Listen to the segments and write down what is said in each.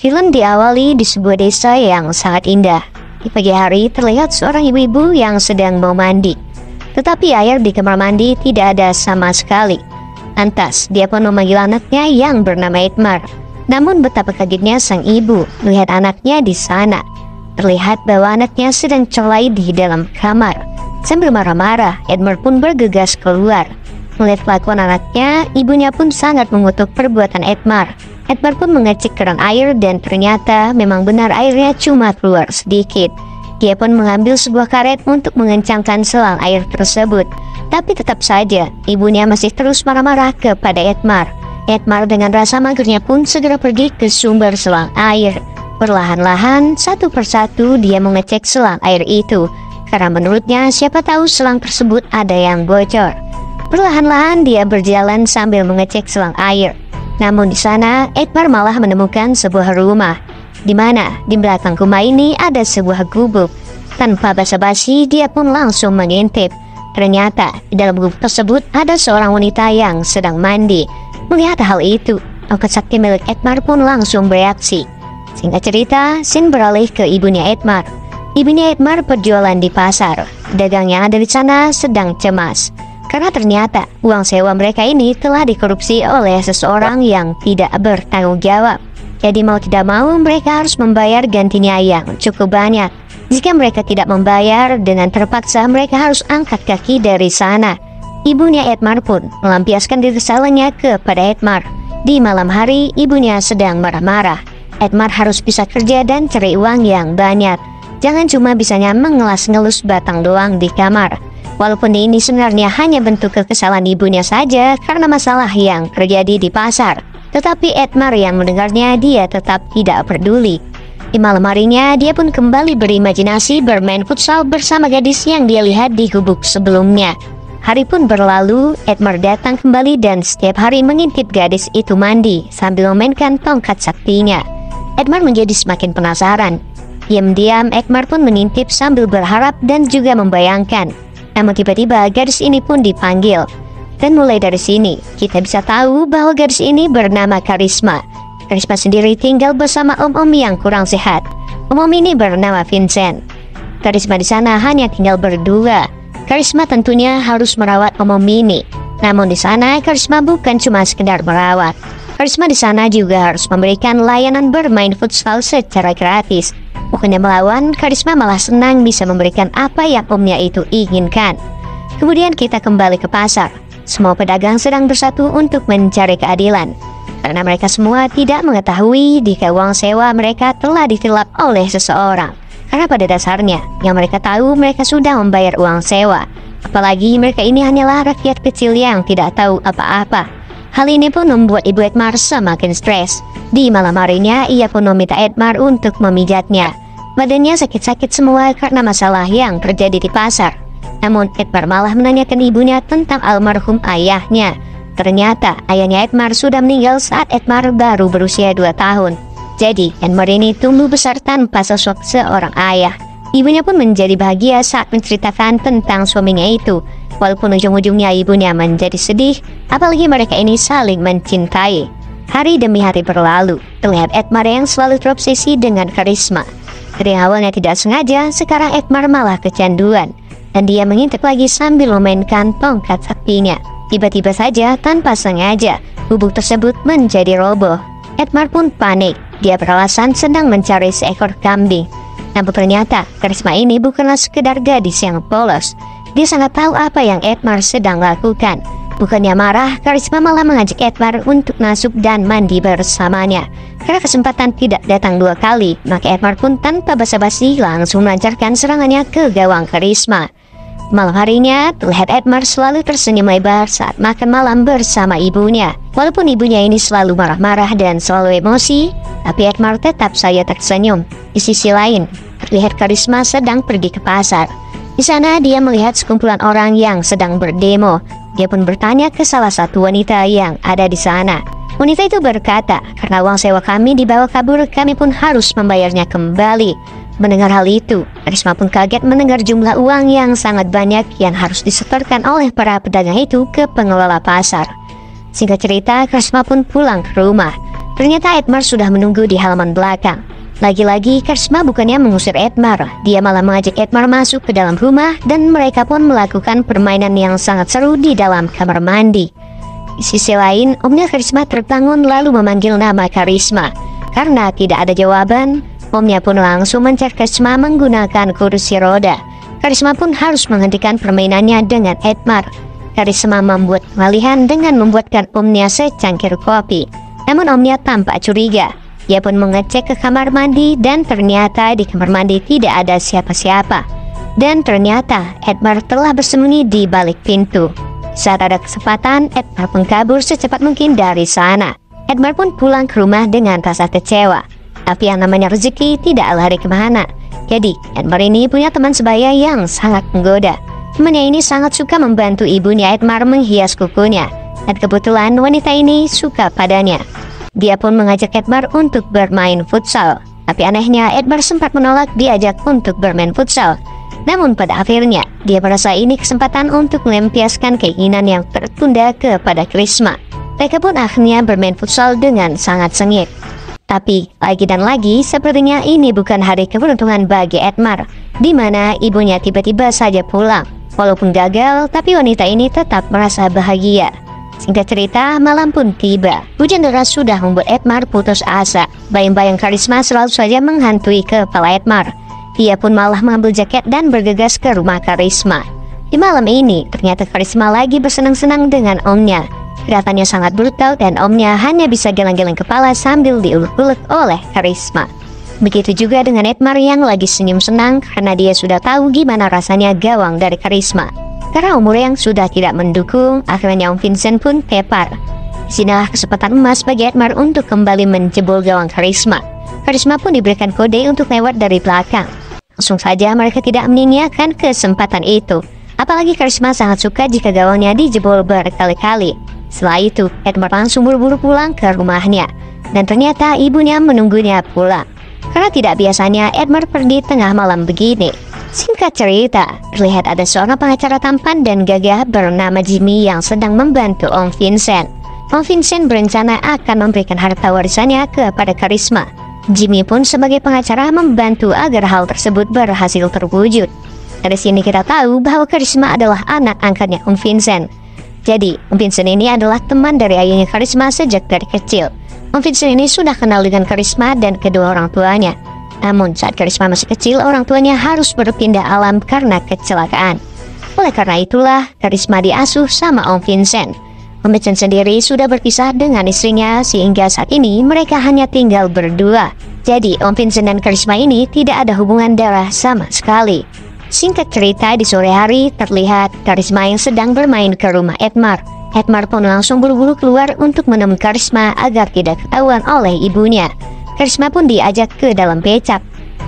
Film diawali di sebuah desa yang sangat indah. Di pagi hari terlihat seorang ibu-ibu yang sedang mau mandi. Tetapi air di kamar mandi tidak ada sama sekali. Lantas, dia pun memanggil anaknya yang bernama Edmar. Namun betapa kagetnya sang ibu melihat anaknya di sana. Terlihat bahwa anaknya sedang celai di dalam kamar. Sambil marah-marah, Edmar pun bergegas keluar. Melihat kelakuan anaknya, ibunya pun sangat mengutuk perbuatan Edmar. Edmar pun mengecek keran air dan ternyata memang benar airnya cuma keluar sedikit. Dia pun mengambil sebuah karet untuk mengencangkan selang air tersebut. Tapi tetap saja, ibunya masih terus marah-marah kepada Edmar. Edmar dengan rasa magernya pun segera pergi ke sumber selang air. Perlahan-lahan, satu persatu dia mengecek selang air itu. Karena menurutnya siapa tahu selang tersebut ada yang bocor. Perlahan-lahan dia berjalan sambil mengecek selang air. Namun di sana Edmar malah menemukan sebuah rumah, di mana di belakang rumah ini ada sebuah gubuk. Tanpa basa-basi dia pun langsung mengintip. Ternyata di dalam gubuk tersebut ada seorang wanita yang sedang mandi. Melihat hal itu, tongkat sakti milik Edmar pun langsung bereaksi. Singkat cerita, scene beralih ke ibunya Edmar. Ibunya Edmar berjualan di pasar. Dagang yang ada di sana sedang cemas. Karena ternyata uang sewa mereka ini telah dikorupsi oleh seseorang yang tidak bertanggung jawab. Jadi mau tidak mau mereka harus membayar gantinya yang cukup banyak. Jika mereka tidak membayar, dengan terpaksa mereka harus angkat kaki dari sana. Ibunya Edmar pun melampiaskan kekesalannya kepada Edmar. Di malam hari ibunya sedang marah-marah. Edmar harus bisa kerja dan cari uang yang banyak. Jangan cuma bisanya mengelas-ngelus batang doang di kamar. Walaupun ini sebenarnya hanya bentuk kekesalan ibunya saja karena masalah yang terjadi di pasar. Tetapi Edmar yang mendengarnya dia tetap tidak peduli. Di malam harinya dia pun kembali berimajinasi bermain futsal bersama gadis yang dia lihat di gubuk sebelumnya. Hari pun berlalu, Edmar datang kembali dan setiap hari mengintip gadis itu mandi sambil memainkan tongkat saktinya. Edmar menjadi semakin penasaran. Diam-diam Edmar pun mengintip sambil berharap dan juga membayangkan. Namun tiba-tiba gadis ini pun dipanggil. Dan mulai dari sini, kita bisa tahu bahwa gadis ini bernama Karisma. Karisma sendiri tinggal bersama om-om yang kurang sehat. Om-om ini bernama Vincent. Karisma di sana hanya tinggal berdua. Karisma tentunya harus merawat om-om ini. Namun di sana Karisma bukan cuma sekedar merawat. Karisma di sana juga harus memberikan layanan bermain futsal secara gratis. Bukannya melawan, Karisma malah senang bisa memberikan apa yang omnya itu inginkan. Kemudian kita kembali ke pasar. Semua pedagang sedang bersatu untuk mencari keadilan. Karena mereka semua tidak mengetahui jika uang sewa mereka telah ditilap oleh seseorang. Karena pada dasarnya, yang mereka tahu mereka sudah membayar uang sewa. Apalagi mereka ini hanyalah rakyat kecil yang tidak tahu apa-apa. Hal ini pun membuat ibu Edmar semakin stres. Di malam harinya, ia pun meminta Edmar untuk memijatnya. Badannya sakit-sakit semua karena masalah yang terjadi di pasar. Namun Edmar malah menanyakan ibunya tentang almarhum ayahnya. Ternyata ayahnya Edmar sudah meninggal saat Edmar baru berusia 2 tahun. Jadi Edmar ini tumbuh besar tanpa sosok seorang ayah. Ibunya pun menjadi bahagia saat menceritakan tentang suaminya itu. Walaupun ujung-ujungnya ibunya menjadi sedih, apalagi mereka ini saling mencintai. Hari demi hari berlalu, terlihat Edmar yang selalu terobsesi dengan Karisma. Dari awalnya tidak sengaja, sekarang Edmar malah kecanduan. Dan dia mengintip lagi sambil memainkan tongkat saktinya. Tiba-tiba saja, tanpa sengaja, gubuk tersebut menjadi roboh. Edmar pun panik. Dia beralasan sedang mencari seekor kambing. Namun ternyata, Karisma ini bukanlah sekedar gadis yang polos. Dia sangat tahu apa yang Edmar sedang lakukan. Bukannya marah, Karisma malah mengajak Edmar untuk masuk dan mandi bersamanya. Karena kesempatan tidak datang 2 kali, maka Edmar pun tanpa basa-basi langsung melancarkan serangannya ke gawang Karisma. Malam harinya, terlihat Edmar selalu tersenyum lebar saat makan malam bersama ibunya. Walaupun ibunya ini selalu marah-marah dan selalu emosi, tapi Edmar tetap saja tersenyum. Di sisi lain, terlihat Karisma sedang pergi ke pasar. Di sana dia melihat sekumpulan orang yang sedang berdemo. Dia pun bertanya ke salah satu wanita yang ada di sana. Wanita itu berkata, karena uang sewa kami dibawa kabur, kami pun harus membayarnya kembali. Mendengar hal itu, Karisma pun kaget mendengar jumlah uang yang sangat banyak yang harus disetorkan oleh para pedagang itu ke pengelola pasar. Singkat cerita, Karisma pun pulang ke rumah. Ternyata Edmar sudah menunggu di halaman belakang. Lagi-lagi Karisma bukannya mengusir Edmar, dia malah mengajak Edmar masuk ke dalam rumah dan mereka pun melakukan permainan yang sangat seru di dalam kamar mandi. Di sisi lain, omnya Karisma terbangun lalu memanggil nama Karisma. Karena tidak ada jawaban, omnya pun langsung mencari Karisma menggunakan kursi roda. Karisma pun harus menghentikan permainannya dengan Edmar. Karisma membuat pengalihan dengan membuatkan omnya secangkir kopi. Namun omnya tampak curiga. Dia pun mengecek ke kamar mandi dan ternyata di kamar mandi tidak ada siapa-siapa. Dan ternyata Edmar telah bersembunyi di balik pintu. Saat ada kesempatan, Edmar pun kabur secepat mungkin dari sana. Edmar pun pulang ke rumah dengan rasa kecewa. Tapi yang namanya rezeki tidak lari kemana. Jadi Edmar ini punya teman sebaya yang sangat menggoda. Temannya ini sangat suka membantu ibunya Edmar menghias kukunya. Dan kebetulan wanita ini suka padanya. Dia pun mengajak Edmar untuk bermain futsal. Tapi anehnya Edmar sempat menolak diajak untuk bermain futsal. Namun pada akhirnya dia merasa ini kesempatan untuk melampiaskan keinginan yang tertunda kepada Karisma. Mereka pun akhirnya bermain futsal dengan sangat sengit. Tapi lagi dan lagi sepertinya ini bukan hari keberuntungan bagi Edmar, di mana ibunya tiba-tiba saja pulang. Walaupun gagal, tapi wanita ini tetap merasa bahagia. Singkat cerita, malam pun tiba. Hujan deras sudah membuat Edmar putus asa. Bayang-bayang Karisma selalu saja menghantui kepala Edmar. Dia pun malah mengambil jaket dan bergegas ke rumah Karisma. Di malam ini, ternyata Karisma lagi bersenang-senang dengan omnya. Kelihatannya sangat brutal dan omnya hanya bisa geleng-geleng kepala sambil diulek-ulek oleh Karisma. Begitu juga dengan Edmar yang lagi senyum senang karena dia sudah tahu gimana rasanya gawang dari Karisma. Karena umur yang sudah tidak mendukung, akhirnya Om Vincent pun tepar. Disinilah kesempatan emas bagi Edmar untuk kembali menjebol gawang Karisma. Karisma pun diberikan kode untuk lewat dari belakang. Langsung saja mereka tidak menyia-nyiakan kesempatan itu. Apalagi Karisma sangat suka jika gawangnya dijebol berkali-kali. Setelah itu, Edmar langsung buru-buru pulang ke rumahnya. Dan ternyata ibunya menunggunya pulang. Karena tidak biasanya Edmar pergi tengah malam begini. Singkat cerita, terlihat ada seorang pengacara tampan dan gagah bernama Jimmy yang sedang membantu Om Vincent. Om Vincent berencana akan memberikan harta warisannya kepada Karisma. Jimmy pun sebagai pengacara membantu agar hal tersebut berhasil terwujud. Dari sini kita tahu bahwa Karisma adalah anak angkatnya Om Vincent. Jadi, Om Vincent ini adalah teman dari ayahnya Karisma sejak dari kecil. Om Vincent ini sudah kenal dengan Karisma dan kedua orang tuanya. Namun saat Karisma masih kecil, orang tuanya harus berpindah alam karena kecelakaan. Oleh karena itulah, Karisma diasuh sama Om Vincent. Om Vincent sendiri sudah berpisah dengan istrinya sehingga saat ini mereka hanya tinggal berdua. Jadi, Om Vincent dan Karisma ini tidak ada hubungan darah sama sekali. Singkat cerita, di sore hari terlihat Karisma yang sedang bermain ke rumah Edmar. Edmar pun langsung buru-buru keluar untuk menemui Karisma agar tidak ketahuan oleh ibunya. Karisma pun diajak ke dalam becak.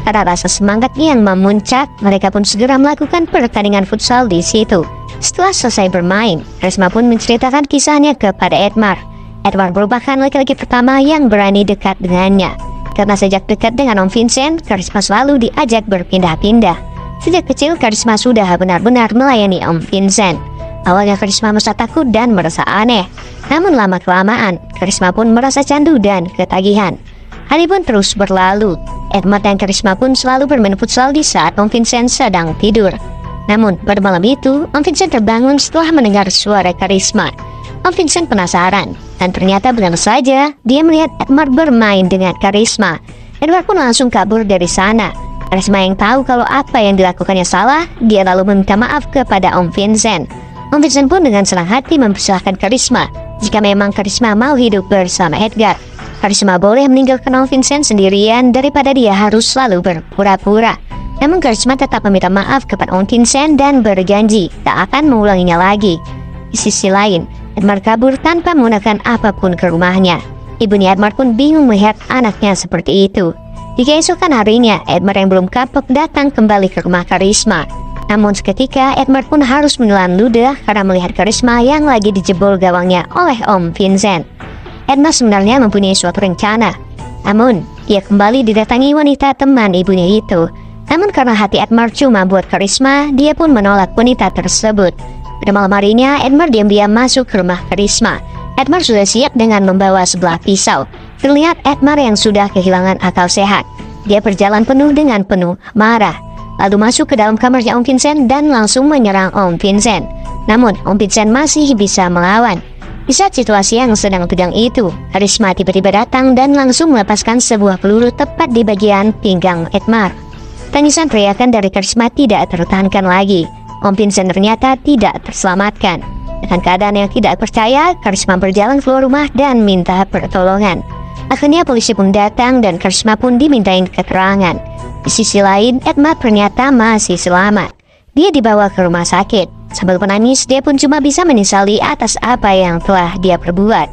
Karena rasa semangat yang memuncak, mereka pun segera melakukan pertandingan futsal di situ. Setelah selesai bermain, Karisma pun menceritakan kisahnya kepada Edmar. Edmar merupakan laki-laki pertama yang berani dekat dengannya. Karena sejak dekat dengan Om Vincent, Karisma selalu diajak berpindah-pindah. Sejak kecil, Karisma sudah benar-benar melayani Om Vincent. Awalnya Karisma merasa takut dan merasa aneh. Namun lama-kelamaan, Karisma pun merasa candu dan ketagihan. Hari pun terus berlalu. Edmar dan Karisma pun selalu bermain futsal di saat Om Vincent sedang tidur. Namun pada malam itu, Om Vincent terbangun setelah mendengar suara Karisma. Om Vincent penasaran, dan ternyata benar saja dia melihat Edmar bermain dengan Karisma. Edmar pun langsung kabur dari sana. Karisma yang tahu kalau apa yang dilakukannya salah, dia lalu meminta maaf kepada Om Vincent. Om Vincent pun dengan senang hati mempersilahkan Karisma jika memang Karisma mau hidup bersama Edgar. Karisma boleh meninggalkan Om Vincent sendirian daripada dia harus selalu berpura-pura. Namun Karisma tetap meminta maaf kepada Om Vincent dan berjanji tak akan mengulanginya lagi. Di sisi lain, Edmar kabur tanpa menggunakan apapun ke rumahnya. Ibunya Edmar pun bingung melihat anaknya seperti itu. Di keesokan harinya, Edmar yang belum kapok datang kembali ke rumah Karisma. Namun seketika, Edmar pun harus menelan ludah karena melihat Karisma yang lagi dijebol gawangnya oleh Om Vincent. Edmar sebenarnya mempunyai suatu rencana. Namun, ia kembali didatangi wanita teman ibunya itu. Namun karena hati Edmar cuma buat Karisma, dia pun menolak wanita tersebut. Pada malam harinya, Edmar diam-diam masuk ke rumah Karisma. Edmar sudah siap dengan membawa sebelah pisau. terlihat Edmar yang sudah kehilangan akal sehat. Dia berjalan dengan penuh marah, lalu masuk ke dalam kamarnya Om Vincent dan langsung menyerang Om Vincent. Namun Om Vincent masih bisa melawan. Di saat situasi yang sedang tegang itu, Karisma tiba-tiba datang dan langsung melepaskan sebuah peluru tepat di bagian pinggang Edmar. Tangisan teriakan dari Karisma tidak tertahankan lagi. Om Vincent ternyata tidak terselamatkan. Dengan keadaan yang tidak percaya, Karisma berjalan keluar rumah dan minta pertolongan. Akhirnya polisi pun datang dan Karisma pun dimintain keterangan. Di sisi lain, Edmar ternyata masih selamat. Dia dibawa ke rumah sakit. Sambil menangis, dia pun cuma bisa menyesali atas apa yang telah dia perbuat.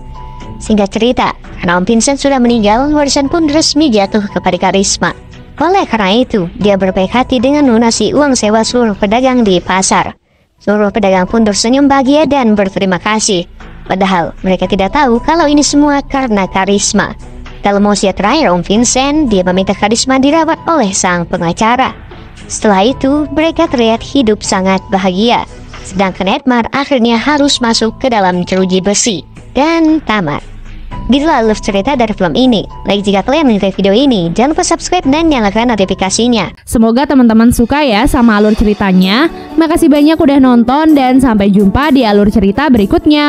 Singkat cerita, karena Om Vincent sudah meninggal, warisan pun resmi jatuh kepada Karisma. Oleh karena itu, dia berbaik hati dengan melunasi uang sewa seluruh pedagang di pasar. Seluruh pedagang pun tersenyum bahagia dan berterima kasih. Padahal mereka tidak tahu kalau ini semua karena Karisma. Dalam wasiat terakhir Om Vincent, dia meminta Karisma dirawat oleh sang pengacara. Setelah itu, mereka terlihat hidup sangat bahagia. Sedangkan Edmar akhirnya harus masuk ke dalam jeruji besi dan tamat. Gitulah alur cerita dari film ini. Like jika kalian menyukai video ini, jangan lupa subscribe dan nyalakan notifikasinya. Semoga teman-teman suka ya sama alur ceritanya. Makasih banyak udah nonton dan sampai jumpa di alur cerita berikutnya.